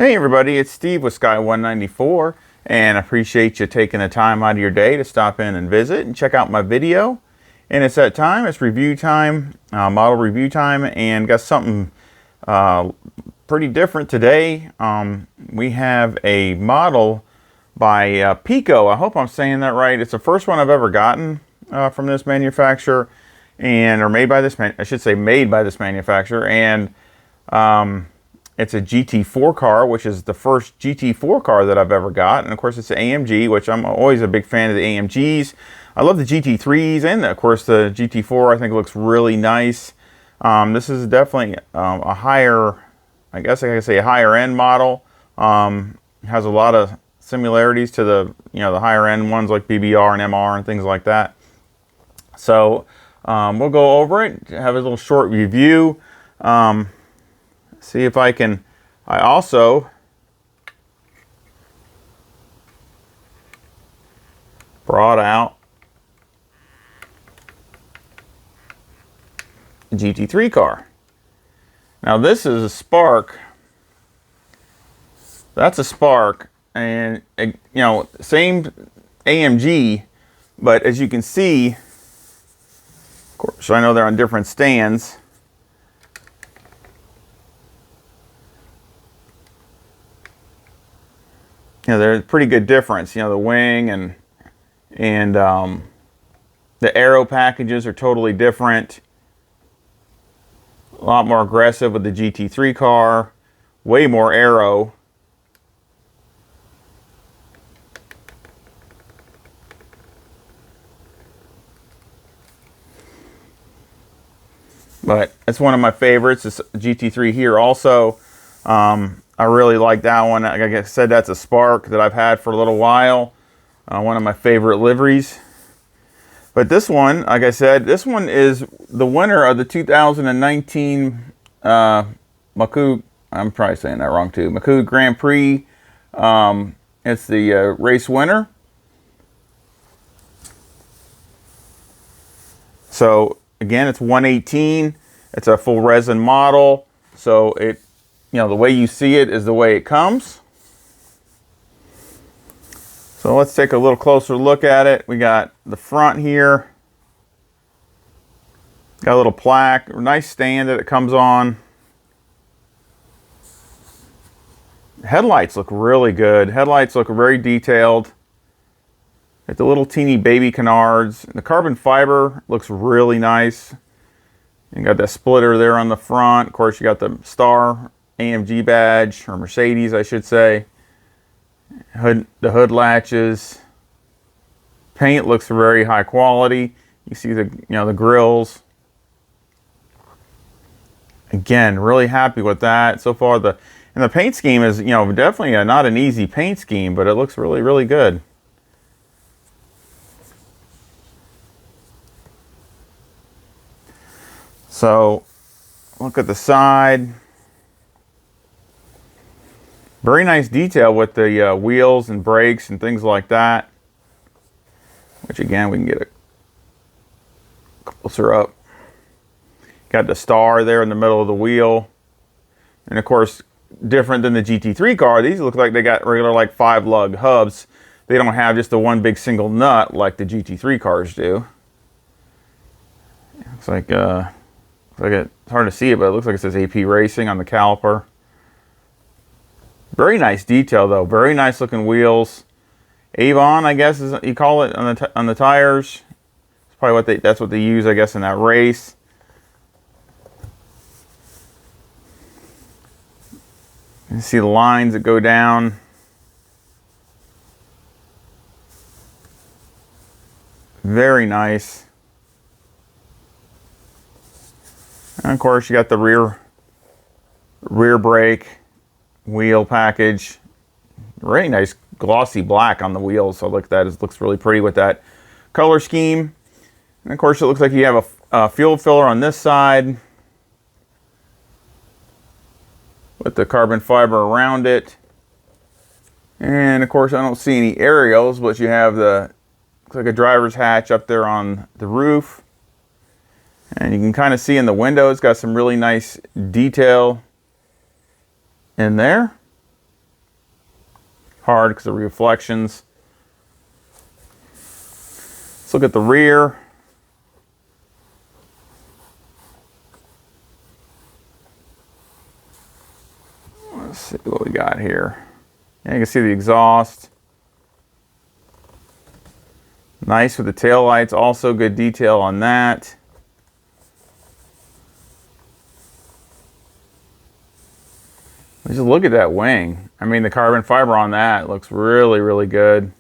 Hey everybody, it's Steve with Sky 194, and I appreciate you taking the time out of your day to stop in and visit and check out my video. And it's that time, it's review time, model review time, and got something pretty different today. We have a model by Peako. I hope I'm saying that right. It's the first one I've ever gotten from this manufacturer, or made by this I should say made by this manufacturer, and it's a GT4 car, which is the first GT4 car that I've ever got. And of course, it's an AMG, which I'm always a big fan of the AMGs. I love the GT3s, and of course the GT4 I think looks really nice. This is definitely a higher, I guess I could say a higher end model. Has a lot of similarities to the the higher end ones like BBR and MR and things like that. So we'll go over it, have a little short review. See if I can. I also brought out a GT3 car. Now this is a Spark. That's a Spark, and same AMG, but as you can see, of course, I know they're on different stands. There's a pretty good difference. The wing and the aero packages are totally different. A lot more aggressive with the GT3 car. Way more aero. But it's one of my favorites. It's GT3 here also. I really like that one. Like I said, that's a Spark that I've had for a little while. One of my favorite liveries. But this one, like I said, this one is the winner of the 2019 Peako. I'm probably saying that wrong too. Peako Grand Prix. It's the race winner. So again, it's 118. It's a full resin model. So the way you see it is the way it comes. So let's take a little closer look at it. We got the front here. Got a little plaque, a nice stand that it comes on. Headlights look really good. Headlights look very detailed. Got the little teeny baby canards. The carbon fiber looks really nice. You got that splitter there on the front. Of course, you got the star AMG badge, or Mercedes I should say. The hood latches. Paint looks very high quality. You see the grills. Again, really happy with that so far. The paint scheme is definitely not an easy paint scheme, but it looks really, really good. So look at the side. Very nice detail with the wheels and brakes and things like that. Which again, we can get a closer up. Got the star there in the middle of the wheel. And of course, different than the GT3 car, these look like they got regular 5-lug hubs. They don't have just the one big single nut like the GT3 cars do. Looks like it's hard to see it, but it looks like it says AP Racing on the caliper. Very nice detail though. Very nice looking wheels. Avon, I guess is you call it on the tires. It's probably that's what they use, I guess, in that race. You see the lines that go down. Very nice. And of course, you got the rear brake wheel package. Really nice glossy black on the wheels. So look at that. It looks really pretty with that color scheme. And of course, it looks like you have a fuel filler on this side with the carbon fiber around it. And of course, I don't see any aerials, but you have looks like a driver's hatch up there on the roof. And you can kind of see in the window, it's got some really nice detail in there. hard because of reflections. Let's look at the rear. Let's see what we got here. Yeah, you can see the exhaust. Nice with the tail lights. Also good detail on that. Just look at that wing. I mean, the carbon fiber on that looks really, really good.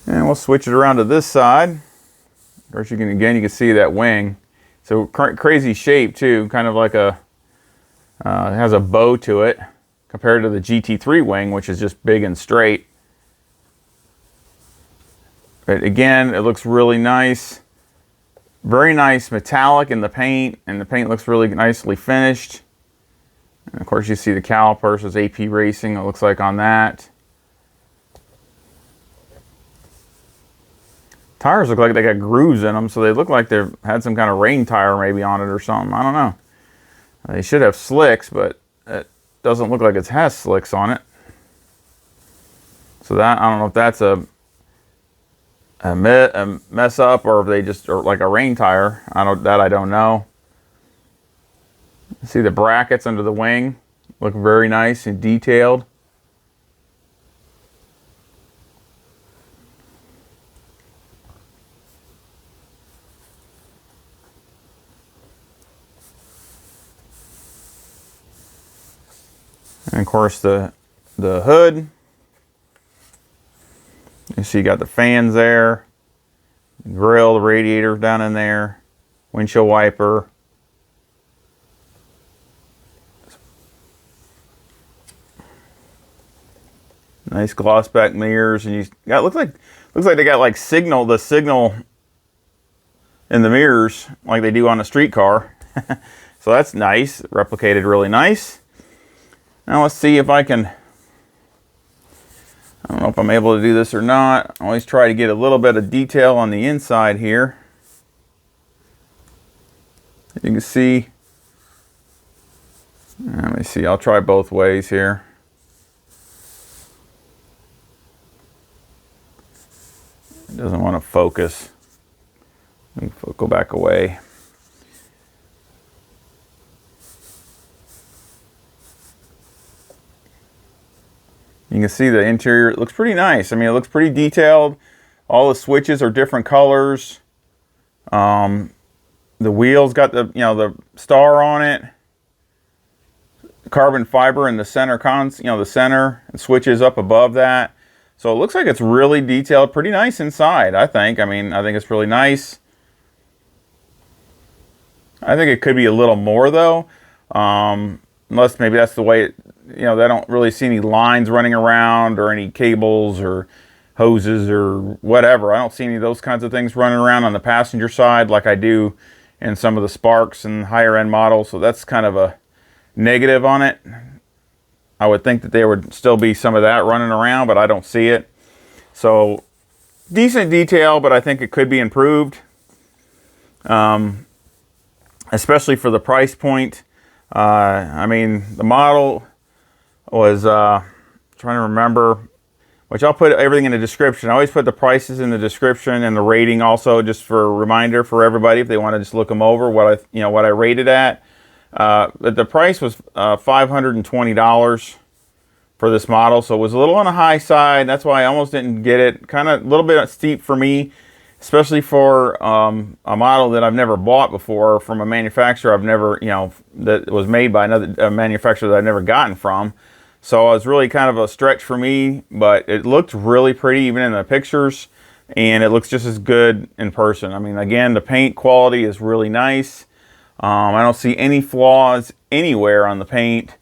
And we'll switch it around to this side. Of course, you can see that wing. So crazy shape too, kind of like a, it has a bow to it compared to the GT3 wing, which is just big and straight. But again, it looks really nice. Very nice metallic in the paint, and the paint looks really nicely finished. And of course, you see the calipers as AP Racing, it looks like on that. Tires look like they got grooves in them, so they look like they've had some kind of rain tire maybe on it or something. I don't know. They should have slicks, but it doesn't look like it has slicks on it. So that, I don't know if that's a mess up, or if they just are like a rain tire. I don't know. See the brackets under the wing look very nice and detailed. And of course the hood. You see you got the fans there, grill, the radiator down in there, windshield wiper. Nice gloss back mirrors, and you got looks like they got like the signal in the mirrors like they do on a street car. So that's nice, replicated really nice. Now let's see if I can. I don't know if I'm able to do this or not. I always try to get a little bit of detail on the inside here. You can see. Let me see. I'll try both ways here. It doesn't want to focus. Let me go back away. You can see the interior, it looks pretty nice. I mean, it looks pretty detailed. All the switches are different colors. The wheels got the star on it. Carbon fiber in the center the center, and switches up above that. So it looks like it's really detailed, pretty nice inside, I think. I mean, I think it's really nice. I think it could be a little more though. Unless maybe that's the way they don't really see any lines running around or any cables or hoses or whatever. I don't see any of those kinds of things running around on the passenger side like I do in some of the Sparks and higher end models. So that's kind of a negative on it. I would think that there would still be some of that running around, but I don't see it. So decent detail, but I think it could be improved. Especially for the price point. I mean, the model was, trying to remember, which I'll put everything in the description. I always put the prices in the description and the rating also, just for a reminder for everybody if they want to just look them over, what I rated at. But the price was $520 for this model, so it was a little on the high side. That's why I almost didn't get it. Kind of a little bit steep for me, especially for a model that I've never bought before from a manufacturer I've never, that was made by another manufacturer that I've never gotten from. So it was really kind of a stretch for me, but it looked really pretty even in the pictures, and it looks just as good in person. I mean, again, the paint quality is really nice. I don't see any flaws anywhere on the paint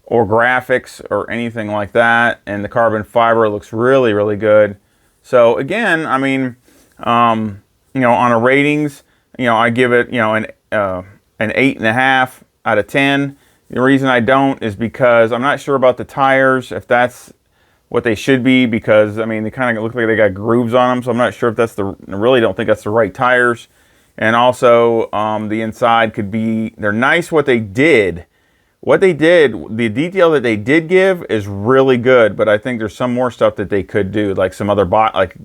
or graphics or anything like that, and the carbon fiber looks really, really good. So again, I mean, on a ratings, I give it, an 8.5 out of 10. The reason I don't is because I'm not sure about the tires, if that's what they should be, because I mean, they kind of look like they got grooves on them, so I'm not sure if that's I really don't think that's the right tires. And also the inside could be, they're nice what they did. The detail that they did give is really good, but I think there's some more stuff that they could do, like some other like,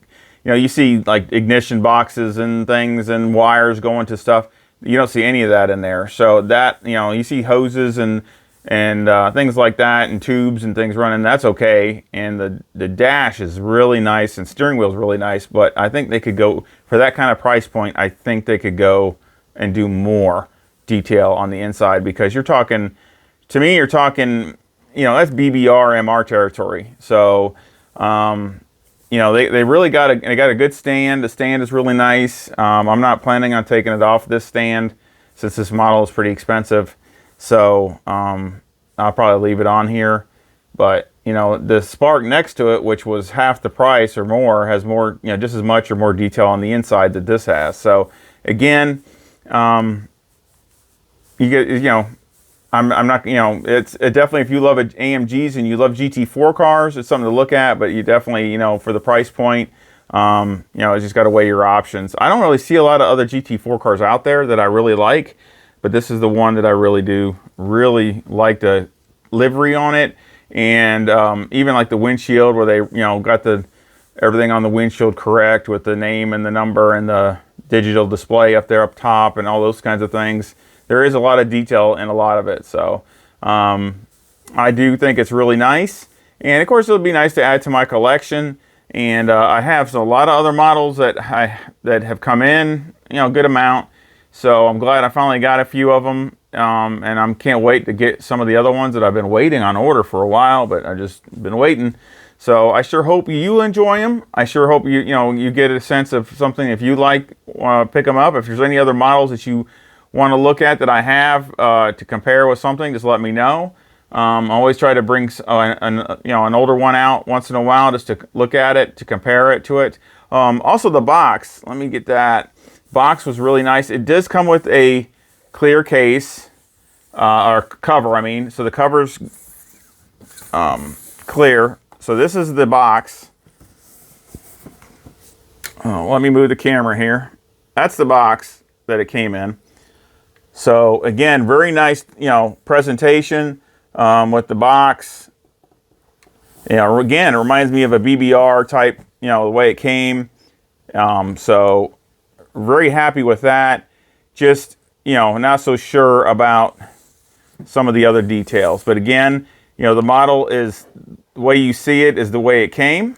you see like ignition boxes and things and wires going to stuff. You don't see any of that in there. So that, you see hoses and things like that and tubes and things running. That's okay. And the dash is really nice and steering wheel is really nice. But I think they could go for that kind of price point. I think they could go and do more detail on the inside, because you're talking, to me, you're talking, that's BBR MR territory. So, they really got a good stand. The stand is really nice. I'm not planning on taking it off this stand since this model is pretty expensive. So I'll probably leave it on here. But, the Spark next to it, which was half the price or more, has more, just as much or more detail on the inside that this has. So again, you get, I'm not, it's definitely, if you love AMGs and you love GT4 cars, it's something to look at. But you definitely, for the price point, it's just got to weigh your options. I don't really see a lot of other GT4 cars out there that I really like, but this is the one that I really like the livery on it, and even like the windshield where they, got everything on the windshield correct with the name and the number and the digital display up there up top and all those kinds of things. There is a lot of detail in a lot of it, so I do think it's really nice. And of course, it would be nice to add to my collection. And I have a lot of other models that have come in, good amount. So I'm glad I finally got a few of them, and I can't wait to get some of the other ones that I've been waiting on order for a while, but I've just been waiting. So I sure hope you enjoy them. I sure hope you get a sense of something. If you like, pick them up. If there's any other models that you want to look at that I have to compare with something, just let me know. I always try to bring an older one out once in a while just to look at it, to compare it to it. Also the box, let me get that. Box was really nice. It does come with a clear case, or cover, I mean. So the cover's clear. So this is the box. Oh, let me move the camera here. That's the box that it came in. So again, very nice, presentation with the box. Again, it reminds me of a BBR type, the way it came. So very happy with that. Just, not so sure about some of the other details. But again, the model is, the way you see it is the way it came.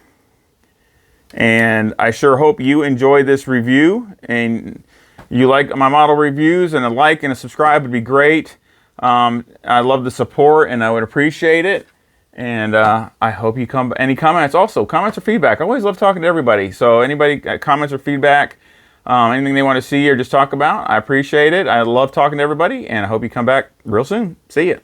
And I sure hope you enjoy this review and you like my model reviews, and a like and a subscribe would be great. I love the support and I would appreciate it. And I hope you come. Any comments? Also, comments or feedback. I always love talking to everybody. So anybody comments or feedback, anything they want to see or just talk about, I appreciate it. I love talking to everybody, and I hope you come back real soon. See ya.